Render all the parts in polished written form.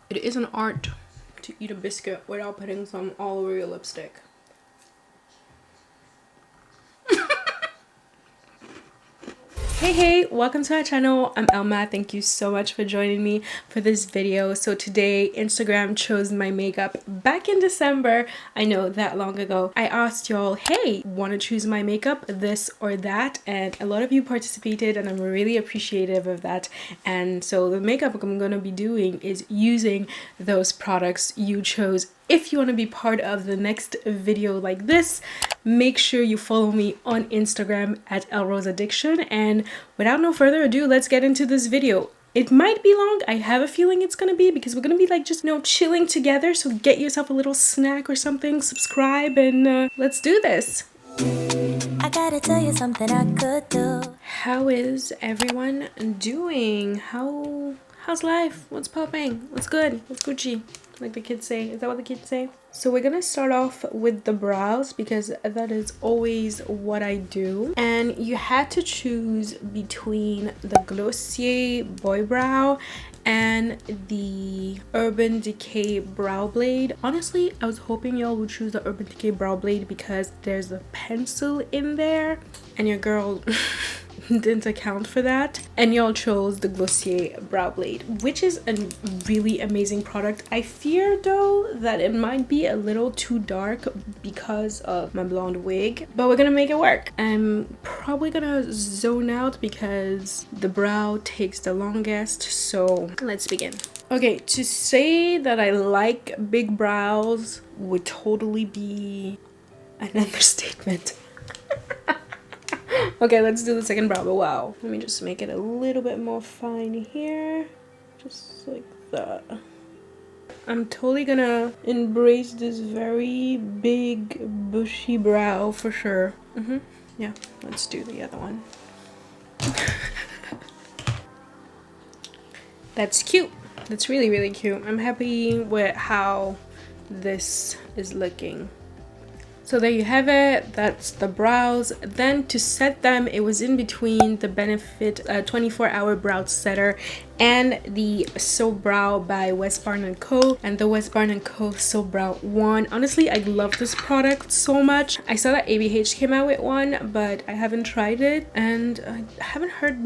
It is an art to eat a biscuit without putting some all over your lipstick. Hey, welcome to our channel. I'm Elma. Thank you so much for joining me for this video. So today Instagram chose my makeup back in December. I know, that long ago. I asked y'all, hey, want to choose my makeup, this or that? And a lot of you participated and I'm really appreciative of that. And so the makeup I'm going to be doing is using those products you chose. If you want to be part of the next video like this, make sure you follow me on Instagram at Elrosaddiction. And without no further ado, let's get into this video. It might be long. I have a feeling it's gonna be, because we're gonna be like just, you know, chilling together. So get yourself a little snack or something, subscribe, and let's do this. I gotta tell you something I could do. How is everyone doing? How's life? What's popping? What's good? What's Gucci? Like the kids say. Is that what the kids say? So we're gonna start off with the brows, because that is always what I do. And you had to choose between the Glossier Boy Brow and the Urban Decay Brow Blade. Honestly, I was hoping y'all would choose the Urban Decay Brow Blade because there's a pencil in there, and your girl didn't account for that, and y'all chose the Glossier Brow Blade, which is a really amazing product. I fear though that it might be a little too dark because of my blonde wig, but we're gonna make it work. I'm probably gonna zone out because the brow takes the longest, so let's begin. Okay, to say that I like big brows would totally be an understatement. Okay, let's do the second brow. But wow, let me just make it a little bit more fine here, just like that. I'm totally gonna embrace this very big bushy brow for sure. Yeah, let's do the other one. That's cute. That's really cute. I'm happy with how this is looking. So there you have it. That's the brows. Then to set them, it was in between the Benefit 24-hour brow setter and the So Brow by West Barn & Co. and the West Barn & Co. So Brow one. Honestly, I love this product so much. I saw that ABH came out with one, but I haven't tried it, and I haven't heard.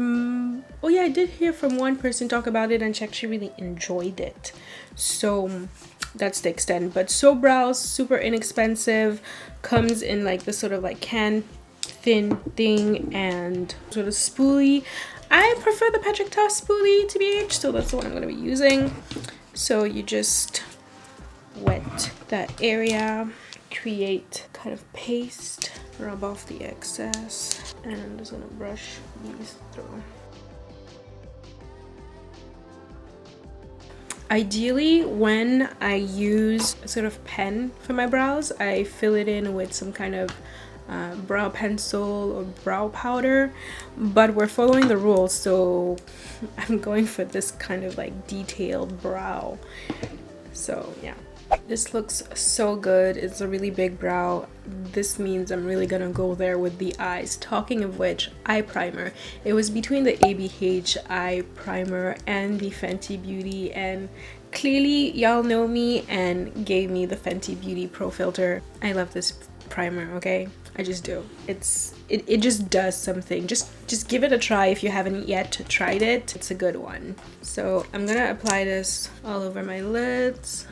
Oh yeah, I did hear from one person talk about it, and she actually really enjoyed it. So that's the extent. But So Brows, super inexpensive, comes in like this sort of like can thin thing and sort of spoolie. I prefer the Patrick Ta spoolie TBH, so that's the one I'm going to be using. So you just wet that area, create kind of paste, rub off the excess, and I'm just going to brush these through. Ideally, when I use a sort of pen for my brows, I fill it in with some kind of brow pencil or brow powder, but we're following the rules, so I'm going for this kind of like detailed brow. So yeah, this looks so good. It's a really big brow. This means I'm really gonna go there with the eyes. Talking of which, eye primer. It was between the ABH eye primer and the Fenty Beauty, and clearly y'all know me and gave me the Fenty Beauty Pro Filter. I love this primer, okay? I just do. It just does something. Just give it a try if you haven't yet tried it. It's a good one. So I'm gonna apply this all over my lids.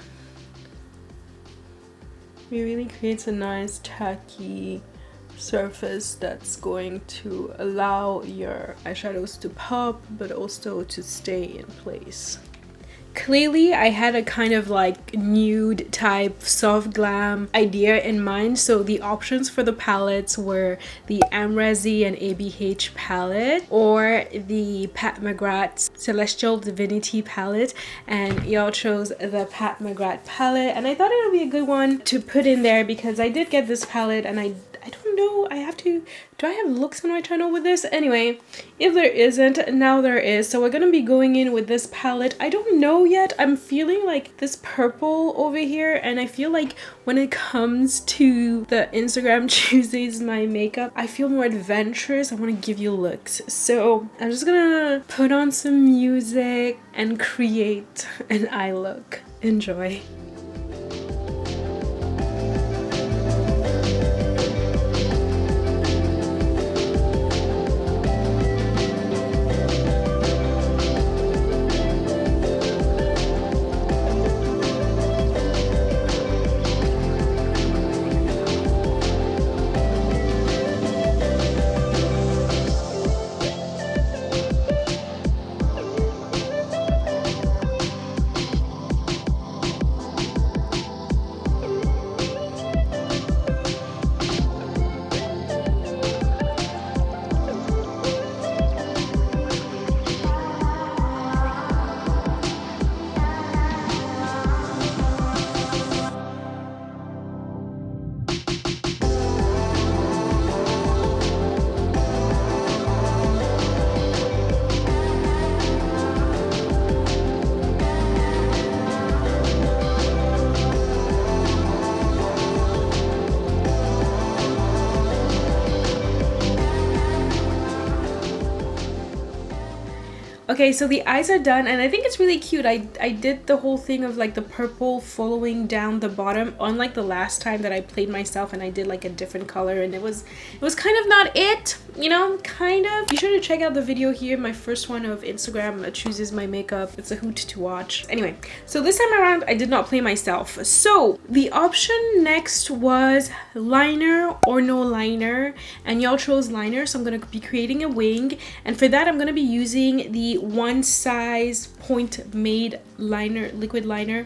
It really creates a nice tacky surface that's going to allow your eyeshadows to pop, but also to stay in place. Clearly, I had a kind of like nude type soft glam idea in mind, so the options for the palettes were the Amrezy and ABH palette or the Pat McGrath Celestial Divinity palette, and y'all chose the Pat McGrath palette, and I thought it would be a good one to put in there because I did get this palette and I don't know, do I have looks on my channel with this? Anyway, if there isn't, now there is. So we're gonna be going in with this palette. I don't know yet. I'm feeling like this purple over here, and I feel like when it comes to the Instagram chooses my makeup, I feel more adventurous. I want to give you looks. So I'm just gonna put on some music and create an eye look. Enjoy. Okay, so the eyes are done, and I think it's really cute. I did the whole thing of like the purple following down the bottom, unlike the last time that I played myself and I did like a different color, and it was kind of not it, you know, kind of. Be sure to check out the video here, my first one of Instagram chooses my makeup. It's a hoot to watch. Anyway, so this time around I did not play myself. So the option next was liner or no liner, and y'all chose liner, so I'm gonna be creating a wing, and for that I'm gonna be using the One Size Point Made liner, liquid liner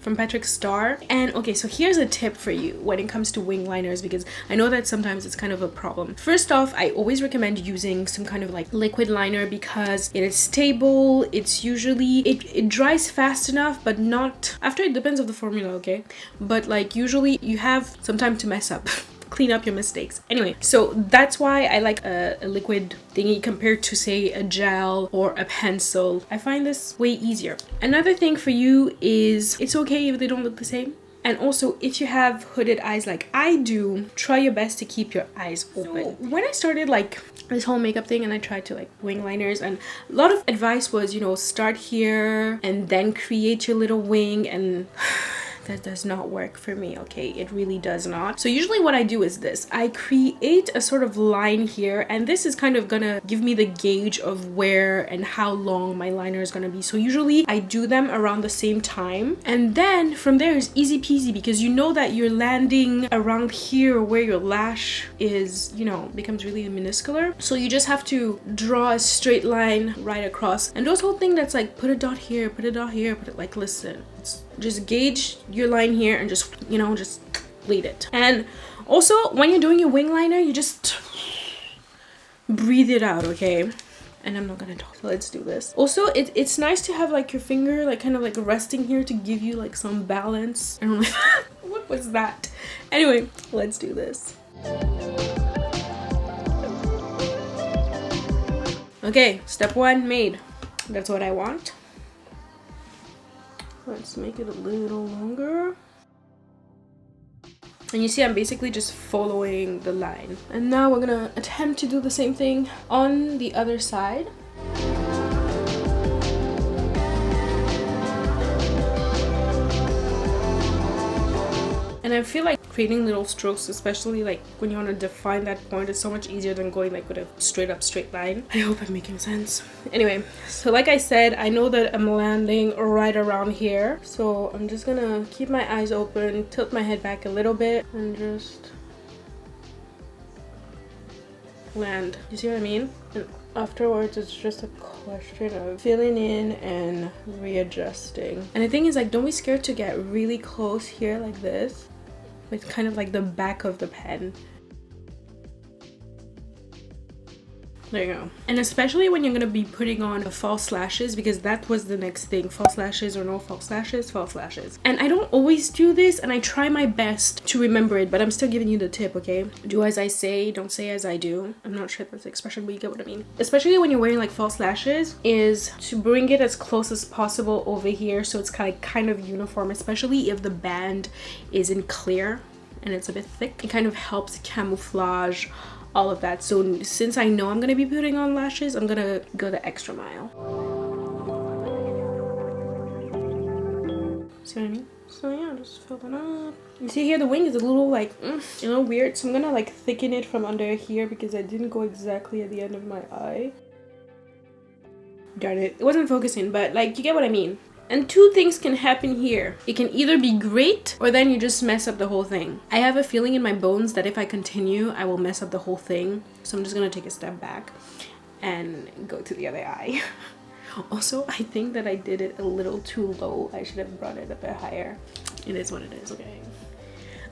from Patrick Starr. And okay, so here's a tip for you when it comes to wing liners, because I know that sometimes it's kind of a problem. First off, I always recommend using some kind of like liquid liner because it is stable. It's usually it dries fast enough, but not after. It depends on the formula, okay, but like usually you have some time to mess up. Clean up your mistakes. Anyway, so that's why I like a liquid thingy compared to say a gel or a pencil. I find this way easier. Another thing for you is it's okay if they don't look the same. And also, if you have hooded eyes like I do, try your best to keep your eyes open. So when I started like this whole makeup thing and I tried to like wing liners, and a lot of advice was, you know, start here and then create your little wing, and that does not work for me, okay? It really does not. So usually what I do is this. I create a sort of line here, and this is kind of gonna give me the gauge of where and how long my liner is gonna be. So usually I do them around the same time, and then from there is easy peasy, because you know that you're landing around here where your lash is, you know, becomes really minuscular. So you just have to draw a straight line right across. And those whole thing that's like put a dot here, put a dot here, put it like, listen, just gauge your line here and just, you know, just bleed it. And also when you're doing your wing liner, you just breathe it out, okay? And I'm not gonna talk, so let's do this. Also, it's nice to have like your finger like kind of like resting here to give you like some balance. I don't know. What was that? Anyway, let's do this. Okay, step one made. That's what I want. Let's make it a little longer. And you see, I'm basically just following the line. And now we're gonna attempt to do the same thing on the other side. And I feel like creating little strokes, especially like when you want to define that point, is so much easier than going like with a straight up straight line. I hope I'm making sense. Anyway, so like I said, I know that I'm landing right around here. So I'm just gonna keep my eyes open, tilt my head back a little bit, and just land. You see what I mean? And afterwards, it's just a question of filling in and readjusting. And the thing is, like, don't be scared to get really close here like this, with kind of like the back of the pen. There you go. And especially when you're gonna be putting on false lashes, because that was the next thing. False lashes or no false lashes, false lashes. And I don't always do this, and I try my best to remember it, but I'm still giving you the tip, okay? Do as I say, don't say as I do. I'm not sure if that's the expression, but you get what I mean. Especially when you're wearing like false lashes, is to bring it as close as possible over here so it's kind of uniform, especially if the band is in clear and it's a bit thick. It kind of helps camouflage all of that. So since I know I'm gonna be putting on lashes, I'm gonna go the extra mile. See what I mean? So yeah, just fill that up. You see here the wing is a little like, a little weird. So I'm gonna like thicken it from under here because I didn't go exactly at the end of my eye. Darn it. It wasn't focusing, but like you get what I mean. And two things can happen here. It can either be great or then you just mess up the whole thing. I have a feeling in my bones that if I continue, I will mess up the whole thing. So I'm just gonna take a step back and go to the other eye. Also, I think that I did it a little too low. I should have brought it a bit higher. It is what it is, okay?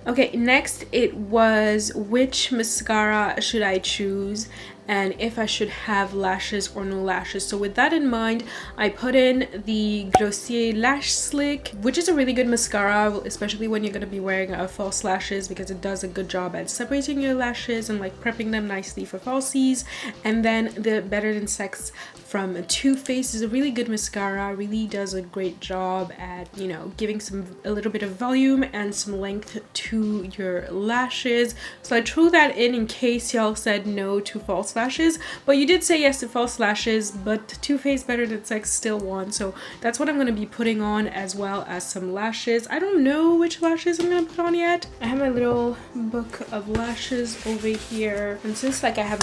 Okay, next it was which mascara should I choose and if I should have lashes or no lashes. So with that in mind, I put in the Glossier Lash Slick, which is a really good mascara, especially when you're going to be wearing false lashes, because it does a good job at separating your lashes and like prepping them nicely for falsies. And then the Better Than Sex from Too Faced is a really good mascara, really does a great job at, you know, giving a little bit of volume and some length to your lashes. So I threw that in case y'all said no to false lashes, but you did say yes to false lashes, but Too Faced Better Than Sex still won. So that's what I'm going to be putting on, as well as some lashes. I don't know which lashes I'm going to put on yet. I have my little book of lashes over here, and since like I have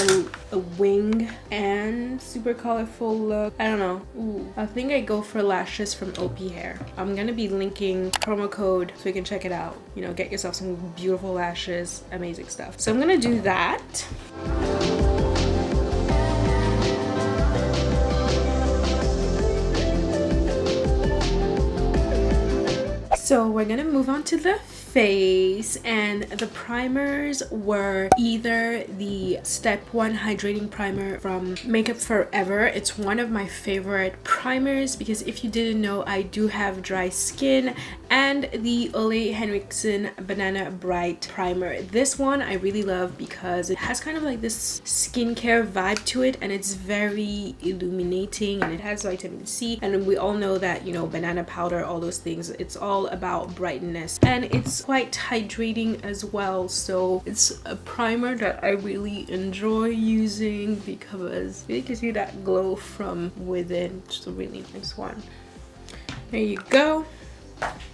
a wing and super colorful look, I don't know. Ooh, I think I go for lashes from OP Hair. I'm gonna be linking promo code so you can check it out. You know, get yourself some beautiful lashes, amazing stuff. So I'm gonna do that. So we're gonna move on to the face, and the primers were either the Step 1 Hydrating Primer from Makeup Forever. It's one of my favorite primers because if you didn't know, I do have dry skin, and the Ole Henriksen Banana Bright Primer. This one I really love because it has kind of like this skincare vibe to it, and it's very illuminating, and it has vitamin C, and we all know that, you know, banana powder, all those things, it's all about brightness, and it's quite hydrating as well. So it's a primer that I really enjoy using because it gives you that glow from within. It's a really nice one. There you go.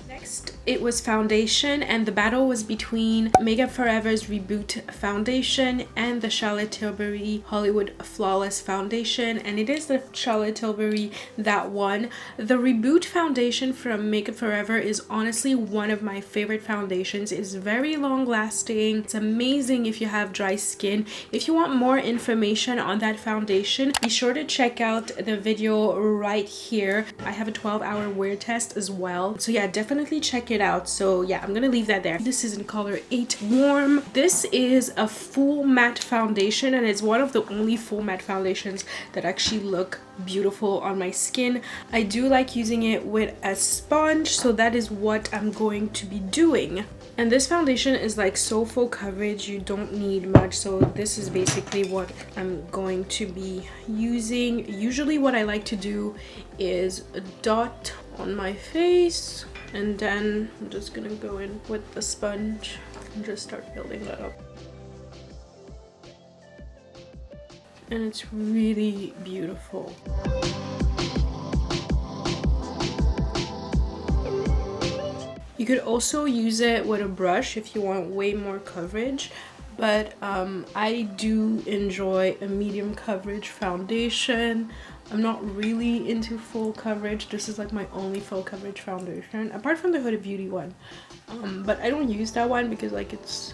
Next, it was foundation, and the battle was between Makeup Forever's Reboot Foundation and the Charlotte Tilbury Hollywood Flawless Foundation, and it is the Charlotte Tilbury that won. The Reboot Foundation from Makeup Forever is honestly one of my favorite foundations. It's very long lasting. It's amazing if you have dry skin. If you want more information on that foundation, be sure to check out the video right here. I have a 12-hour wear test as well. So yeah, definitely check it out. So yeah, I'm gonna leave that there. This is in color 8 Warm. This is a full matte foundation, and it's one of the only full matte foundations that actually look beautiful on my skin. I do like using it with a sponge, so that is what I'm going to be doing. And this foundation is like so full coverage, you don't need much. So this is basically what I'm going to be using. Usually what I like to do is a dot on my face, and then I'm just gonna go in with the sponge and just start building that up. And it's really beautiful. You could also use it with a brush if you want way more coverage, but I do enjoy a medium coverage foundation. I'm not really into full coverage. This is like my only full coverage foundation, apart from the Huda Beauty one. But I don't use that one because like it's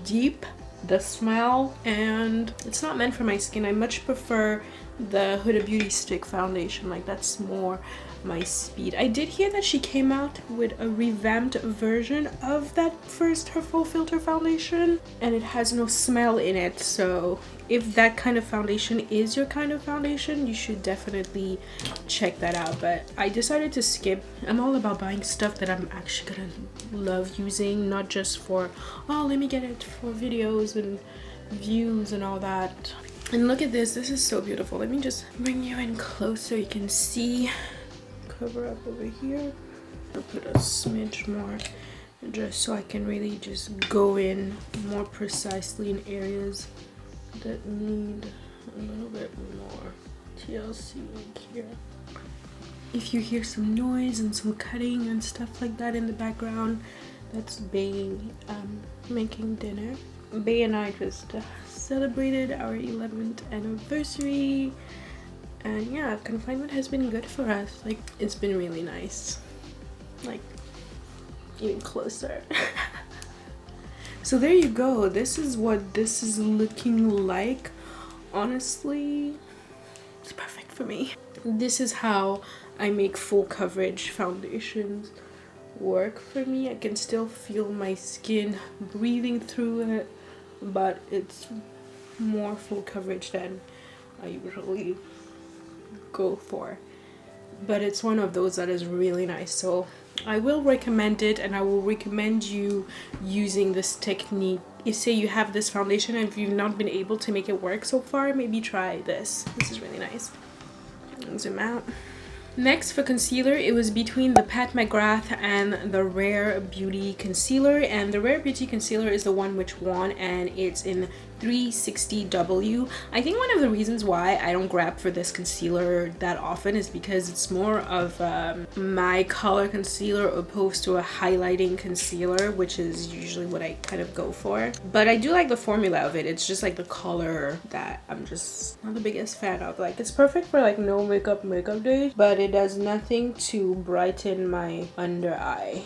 deep, the smell, and it's not meant for my skin. I much prefer the Huda Beauty stick foundation. Like that's more my speed. I did hear that she came out with a revamped version of that first her full filter foundation, and it has no smell in it. So if that kind of foundation is your kind of foundation, you should definitely check that out. But I decided to skip. I'm all about buying stuff that I'm actually gonna love using, not just for, oh, let me get it for videos and views and all that. And look at this, this is so beautiful. Let me just bring you in close so you can see. Cover up over here. I'll put a smidge more just so I can really just go in more precisely in areas that need a little bit more TLC here. If you hear some noise and some cutting and stuff like that in the background, that's Bae making dinner. Bae and I just celebrated our 11th anniversary, and yeah, confinement has been good for us. Like, it's been really nice, like even closer. So there you go. This is what this is looking like. Honestly, it's perfect for me. This is how I make full coverage foundations work for me. I can still feel my skin breathing through it, but it's more full coverage than I usually go for. But it's one of those that is really nice, so I will recommend it, and I will recommend you using this technique. If say you have this foundation and if you've not been able to make it work so far, maybe try this. This is really nice. Zoom out. Next, for concealer, it was between the Pat McGrath and the Rare Beauty concealer, and the Rare Beauty concealer is the one which won, and it's in 360W. I think one of the reasons why I don't grab for this concealer that often is because it's more of my color concealer opposed to a highlighting concealer, which is usually what I kind of go for. But I do like the formula of it. It's just like the color that I'm just not the biggest fan of. Like, it's perfect for like no makeup days, but it does nothing to brighten my under eye.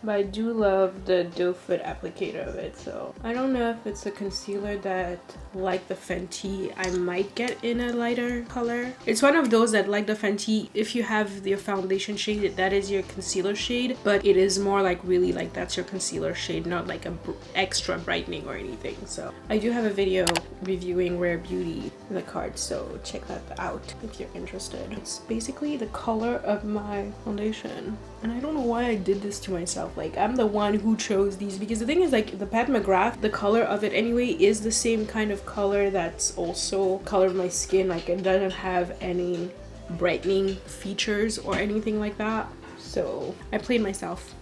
But I do love the doe foot applicator of it, so I don't know if it's a concealer that, like the Fenty, I might get in a lighter color. It's one of those that, like the Fenty, if you have your foundation shade, that is your concealer shade, but it is more like really like that's your concealer shade, not like a extra brightening or anything. So I do have a video reviewing Rare Beauty in the card, so check that out if you're interested. It's basically the color of my foundation, and I don't know why I did this to myself. Like, I'm the one who chose these, because the thing is, like, the Pat McGrath, the color of it anyway is the same kind of color that's also color of my skin. Like, it doesn't have any brightening features or anything like that, so I played myself.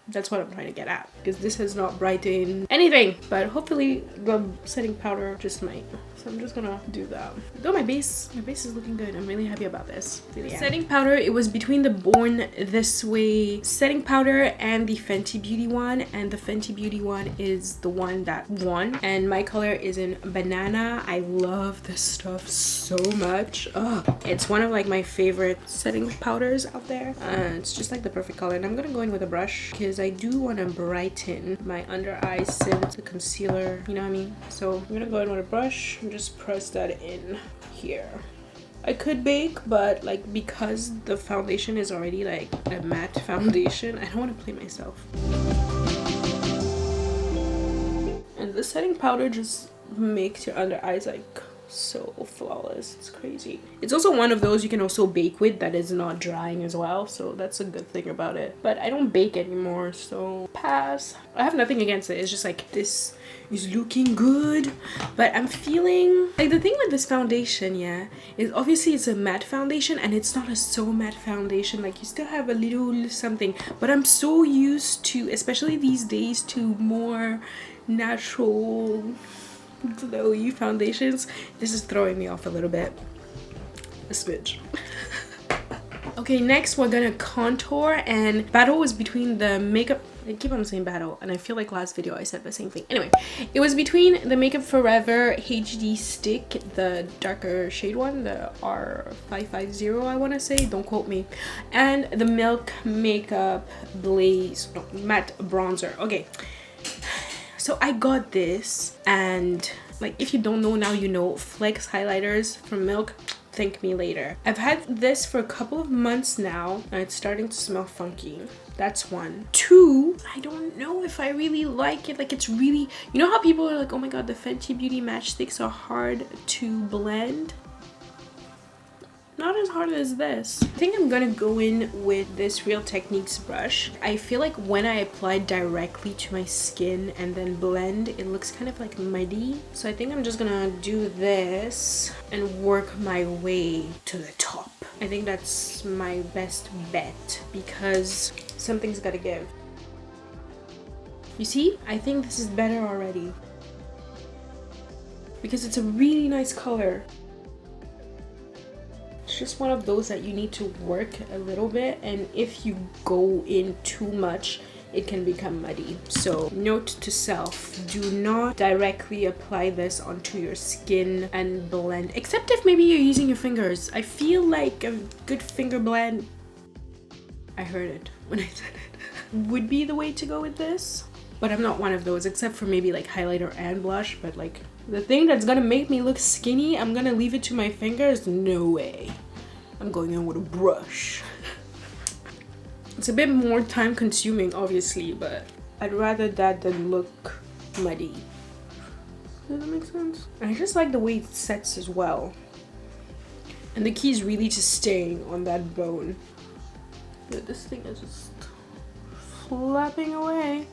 That's what I'm trying to get at, because this has not brightened anything, but hopefully the setting powder just might. So I'm just gonna do that. Though my base is looking good. I'm really happy about this. Really. Setting powder, it was between the Born This Way setting powder and the Fenty Beauty one, and the Fenty Beauty one is the one that won, and my color is in Banana. I love this stuff so much. Ugh. It's one of like my favorite setting powders out there. It's just like the perfect color, and I'm gonna go in with a brush because I do want to brighten my under eyes since the concealer, you know what I mean? So I'm gonna go in with a brush and just press that in here. I could bake, but like, because the foundation is already like a matte foundation, I don't want to play myself. And the setting powder just makes your under eyes like so flawless. It's crazy. It's also one of those you can also bake with that is not drying as well, so that's a good thing about it. But I don't bake anymore, so pass. I have nothing against it. It's just like, this is looking good, but I'm feeling like the thing with this foundation, yeah, is obviously it's a matte foundation, and it's not a so matte foundation. Like, you still have a little something, but I'm so used to, especially these days, to more natural glowy foundations. This is throwing me off a little bit, a smidge. Okay, next we're gonna contour, and battle was between the makeup, I keep on saying battle, and I feel like last video I said the same thing. Anyway, it was between the Makeup Forever HD stick, the darker shade one, the R550 I want to say, don't quote me, and the Milk Makeup Blaze matte bronzer. Okay, so I got this, and like, if you don't know now, you know, Flex highlighters from Milk, thank me later. I've had this for a couple of months now, and it's starting to smell funky. That's one. Two, I don't know if I really like it. Like, it's really, you know how people are like, oh my god, the Fenty Beauty matchsticks are hard to blend? Not as hard as this. I think I'm gonna go in with this Real Techniques brush. I feel like when I apply directly to my skin and then blend, it looks kind of like muddy. So I think I'm just gonna do this and work my way to the top. I think that's my best bet, because something's gotta give. You see? I think this is better already, because it's a really nice color. It's just one of those that you need to work a little bit, and if you go in too much, it can become muddy. So note to self, do not directly apply this onto your skin and blend, except if maybe you're using your fingers. I feel like a good finger blend, I heard it when I said it, would be the way to go with this. But I'm not one of those, except for maybe like highlighter and blush. But like the thing that's gonna make me look skinny, I'm gonna leave it to my fingers? No way. I'm going in with a brush. It's a bit more time consuming, obviously, but I'd rather that than look muddy. Does that make sense? And I just like the way it sets as well. And the key is really just staying on that bone. But this thing is just flapping away.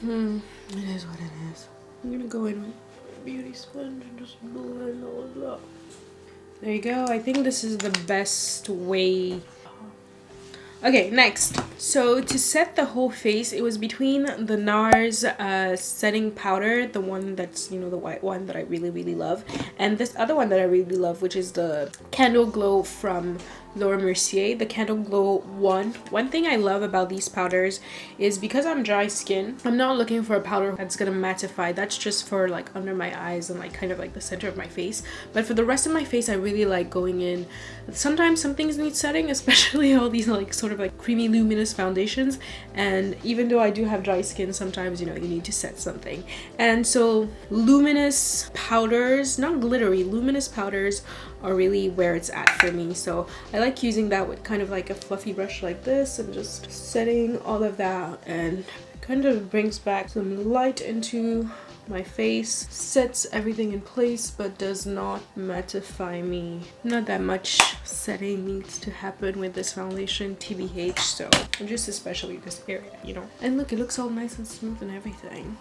It is what it is. I'm gonna go in with a beauty sponge and just blend all of that. There you go. I think this is the best way. Okay, next. So to set the whole face, it was between the Nars setting powder, the one that's, you know, the white one that I really love, and this other one that I really love, which is the Candle Glow from Laura Mercier, the Candle Glow one. One thing I love about these powders is because I'm dry skin, I'm not looking for a powder that's gonna mattify. That's just for like under my eyes and like kind of like the center of my face. But for the rest of my face, I really like going in. Sometimes some things need setting, especially all these like sort of like creamy luminous foundations. And even though I do have dry skin, sometimes, you know, you need to set something. And so luminous powders, not glittery, luminous powders are really where it's at for me. So I like using that with kind of like a fluffy brush like this and just setting all of that, and kind of brings back some light into my face, sets everything in place, but does not mattify me. Not that much setting needs to happen with this foundation, TBH, so just especially this area, you know. And look, it looks all nice and smooth and everything.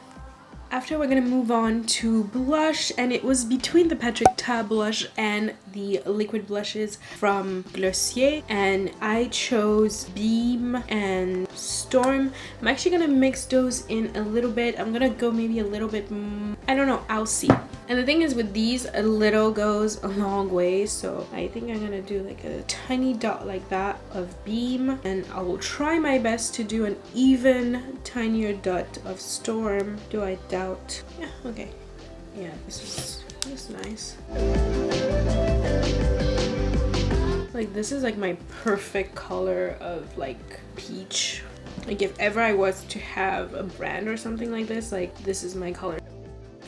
After, we're gonna move on to blush, and it was between the Patrick Ta blush and the liquid blushes from Glossier, and I chose Beam and Storm. I'm actually gonna mix those in a little bit. I'm gonna go maybe a little bit, I don't know, I'll see. And the thing is with these, a little goes a long way, so I think I'm gonna do like a tiny dot like that of Beam, and I will try my best to do an even tinier dot of Storm. Do I doubt? Yeah, okay. Yeah, this is nice. Like, this is like my perfect color of like peach. Like, if ever I was to have a brand or something like this is my color.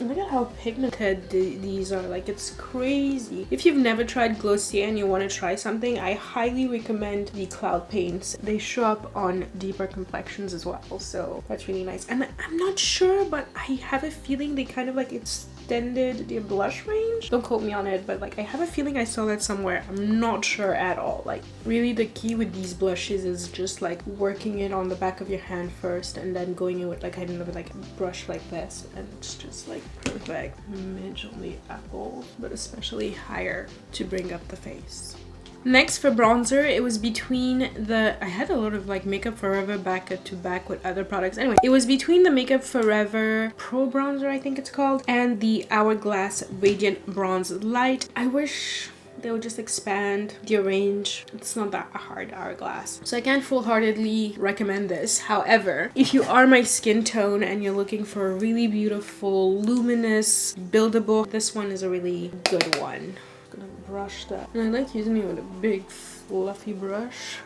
Look at how pigmented these are. Like, it's crazy. If you've never tried Glossier and you want to try something, I highly recommend the Cloud Paints. They show up on deeper complexions as well, so that's really nice. And I'm not sure, but I have a feeling they kind of like extended their blush range. Don't quote me on it, but like I have a feeling I saw that somewhere. I'm not sure at all. Like, really the key with these blushes is just like working it on the back of your hand first, and then going in with like, I don't know, with like a brush like this, and it's just like perfect midge on the apples, but especially higher to bring up the face. Next, for bronzer, it was between the, I had a lot of like Makeup Forever back to back with other products. Anyway, it was between the Makeup Forever Pro Bronzer, I think it's called, and the Hourglass Radiant Bronze Light. I wish they would just expand the range. It's not that hard, Hourglass, so I can't full-heartedly recommend this. However, if you are my skin tone and you're looking for a really beautiful, luminous, buildable, this one is a really good one. I'm gonna brush that, and I like using it with a big fluffy brush.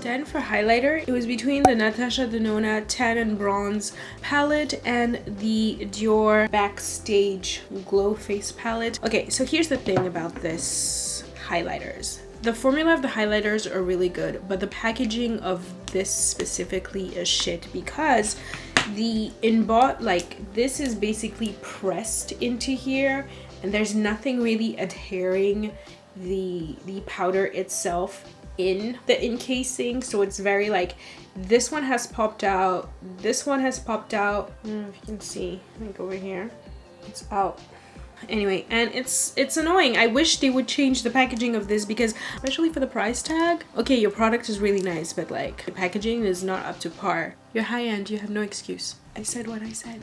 Then for highlighter, it was between the Natasha Denona Tan and Bronze palette and the Dior Backstage Glow Face palette. Okay, so here's the thing about this highlighters. The formula of the highlighters are really good, but the packaging of this specifically is shit, because the in-bought, like, this is basically pressed into here, and there's nothing really adhering the powder itself in the encasing, so it's very like, this one has popped out, this one has popped out. I don't know if you can see, like over here, it's out. Anyway, and it's annoying. I wish they would change the packaging of this, because especially for the price tag, okay, your product is really nice, but like the packaging is not up to par. You're high end, you have no excuse. I said what I said.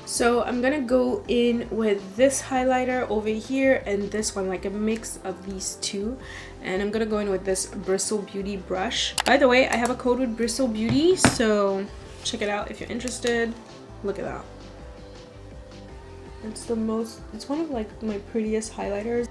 So I'm gonna go in with this highlighter over here and this one, like a mix of these two, and I'm gonna go in with this Bristle Beauty brush. By the way, I have a code with Bristle Beauty, so check it out if you're interested. Look at that. It's one of like my prettiest highlighters.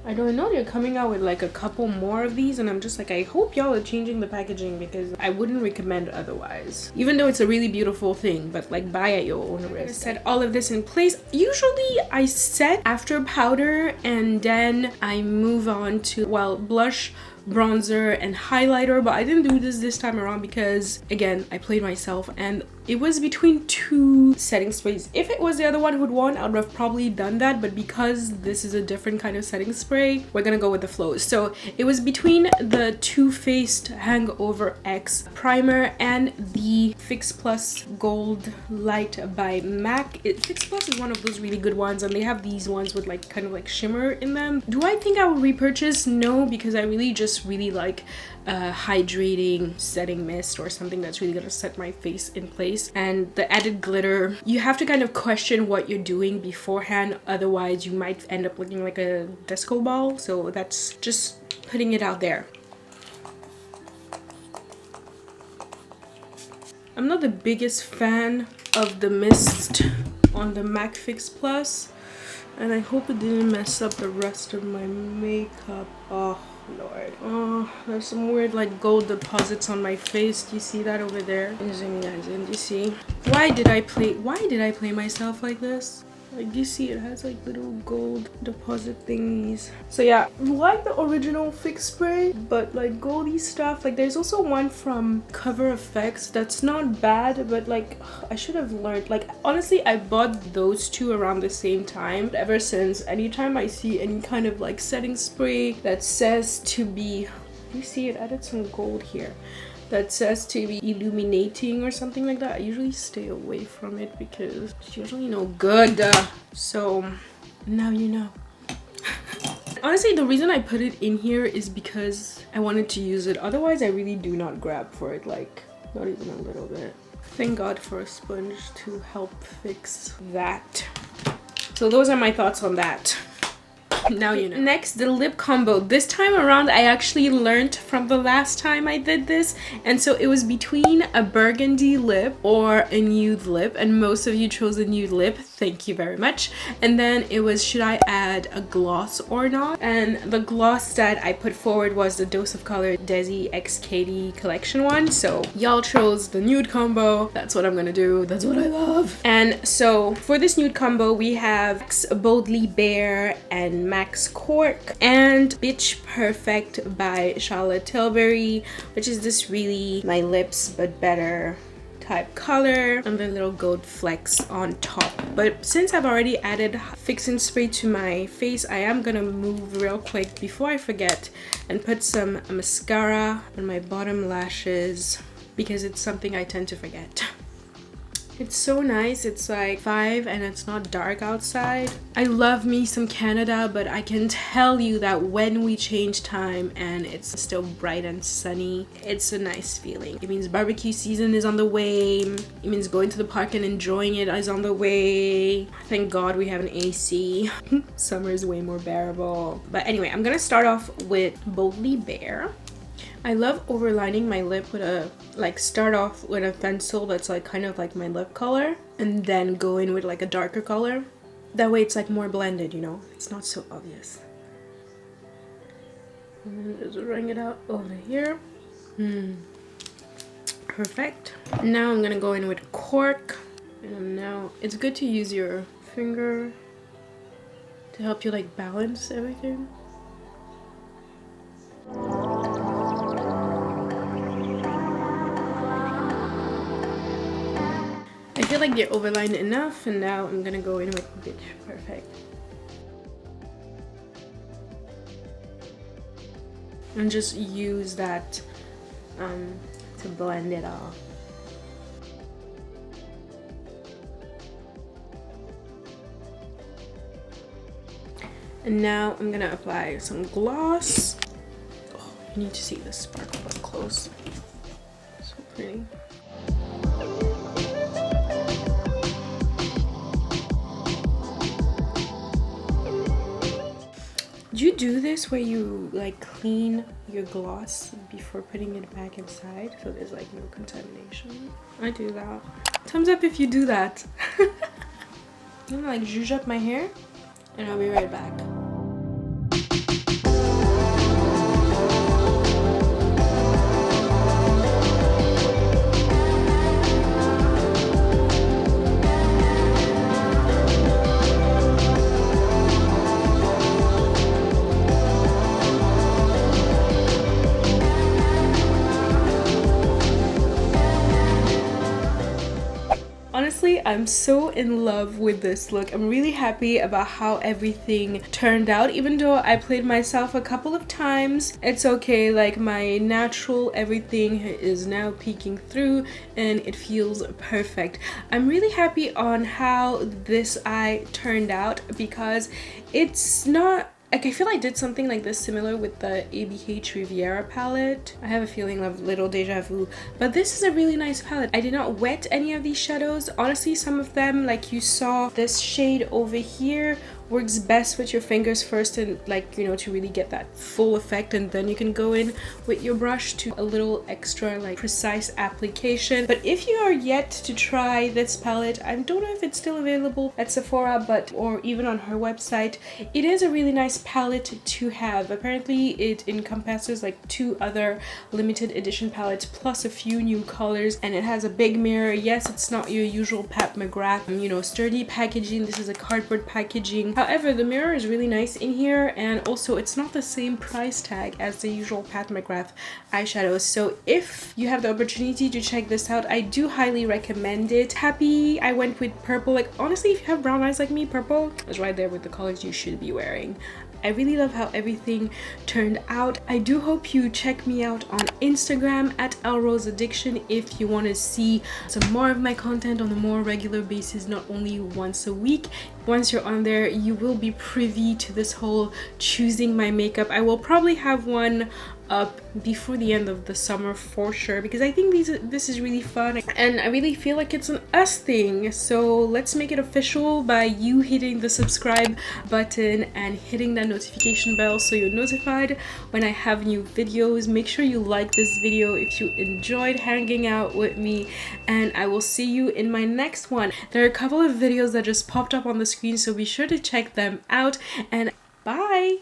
I don't know, they're coming out with like a couple more of these, and I'm just like, I hope y'all are changing the packaging, because I wouldn't recommend otherwise. Even though it's a really beautiful thing, but like buy at your own risk. Set all of this in place. Usually I set after powder and then I move on to, well, blush, bronzer, and highlighter, but I didn't do this time around because, again, I played myself and it was between two setting sprays. If it was the other one who'd won, I would have probably done that, but because this is a different kind of setting spray, we're gonna go with the flows. So it was between the Too Faced Hangover X primer and the Fix Plus Gold Light by MAC. Fix Plus is one of those really good ones, and they have these ones with like kind of like shimmer in them. Do I think I would repurchase? No, because I really like hydrating setting mist or something that's really gonna set my face in place. And the added glitter, you have to kind of question what you're doing beforehand, otherwise you might end up looking like a disco ball. So that's just putting it out there. I'm not the biggest fan of the mist on the MAC Fix Plus, and I hope it didn't mess up the rest of my makeup. Oh Lord. Oh, there's some weird like gold deposits on my face. Do you see that over there? Zoom you guys in. Do you see? Why did I play myself like this? Like, do you see it has like little gold deposit thingies? So yeah, like the original Fix spray, but like goldy stuff. Like there's also one from Cover FX that's not bad, but like I should have learned. Like honestly, I bought those two around the same time. Ever since, anytime I see any kind of like setting spray that says to be, you see it added some gold here, that says to be illuminating or something like that, I usually stay away from it because it's usually no good. So now you know. Honestly, the reason I put it in here is because I wanted to use it. Otherwise, I really do not grab for it, like not even a little bit. Thank God for a sponge to help fix that. So those are my thoughts on that. Now you know. Next, the lip combo. This time around, I actually learned from the last time I did this, and so it was between a burgundy lip or a nude lip, and most of you chose a nude lip. Thank you very much. And then it was, should I add a gloss or not? And the gloss that I put forward was the Dose of Color Desi X Katie collection one. So y'all chose the nude combo. That's what I'm gonna do. That's what I love. And so for this nude combo, we have Boldly Bare and Max Cork and Bitch Perfect by Charlotte Tilbury, which is this really my lips but better type color, and the little gold flecks on top. But since I've already added fixing spray to my face, I am gonna move real quick before I forget and put some mascara on my bottom lashes, because it's something I tend to forget. It's so nice. It's like 5 and it's not dark outside. I love me some Canada, but I can tell you that when we change time and it's still bright and sunny, it's a nice feeling. It means barbecue season is on the way. It means going to the park and enjoying it is on the way. Thank God we have an AC. Summer is way more bearable. But anyway, I'm gonna start off with Boldly Bare. I love overlining my lip with a, like, start off with a pencil that's like kind of like my lip color, and then go in with like a darker color. That way it's like more blended, you know? It's not so obvious. And then just ring it out over here. Perfect. Now I'm gonna go in with Cork. And now it's good to use your finger to help you like balance everything. I feel like they're overlined enough, and now I'm gonna go in with Bitch Perfect. And just use that to blend it all. And now I'm gonna apply some gloss. Oh, you need to see this sparkle up close. So pretty. Do you do this where you like clean your gloss before putting it back inside so there's like no contamination? I do that. Thumbs up if you do that. I'm gonna like zhuzh up my hair and I'll be right back. Honestly, I'm so in love with this look. I'm really happy about how everything turned out. Even though I played myself a couple of times, it's okay. Like, my natural everything is now peeking through and it feels perfect. I'm really happy on how this eye turned out because it's not like, I feel I did something like this similar with the ABH Riviera palette. I have a feeling of little deja vu, but this is a really nice palette. I did not wet any of these shadows. Honestly, some of them, like you saw this shade over here, works best with your fingers first and like, you know, to really get that full effect, and then you can go in with your brush to a little extra like precise application. But if you are yet to try this palette, I don't know if it's still available at Sephora, but or even on her website, it is a really nice palette to have. Apparently it encompasses like 2 other limited edition palettes plus a few new colors, and it has a big mirror. Yes, it's not your usual Pat McGrath, you know, sturdy packaging. This is a cardboard packaging. However, the mirror is really nice in here, and also it's not the same price tag as the usual Pat McGrath eyeshadows. So if you have the opportunity to check this out, I do highly recommend it. Happy I went with purple. Like, honestly, if you have brown eyes like me, purple is right there with the colors you should be wearing. I really love how everything turned out. I do hope you check me out on Instagram at Elrosaddiction if you want to see some more of my content on a more regular basis, not only once a week. Once you're on there, you will be privy to this whole choosing my makeup. I will probably have one up before the end of the summer for sure, because I think this is really fun and I really feel like it's an us thing. So let's make it official by you hitting the subscribe button and hitting that notification bell so you're notified when I have new videos. Make sure you like this video if you enjoyed hanging out with me, and I will see you in my next one. There are a couple of videos that just popped up on the screen, so be sure to check them out, and bye.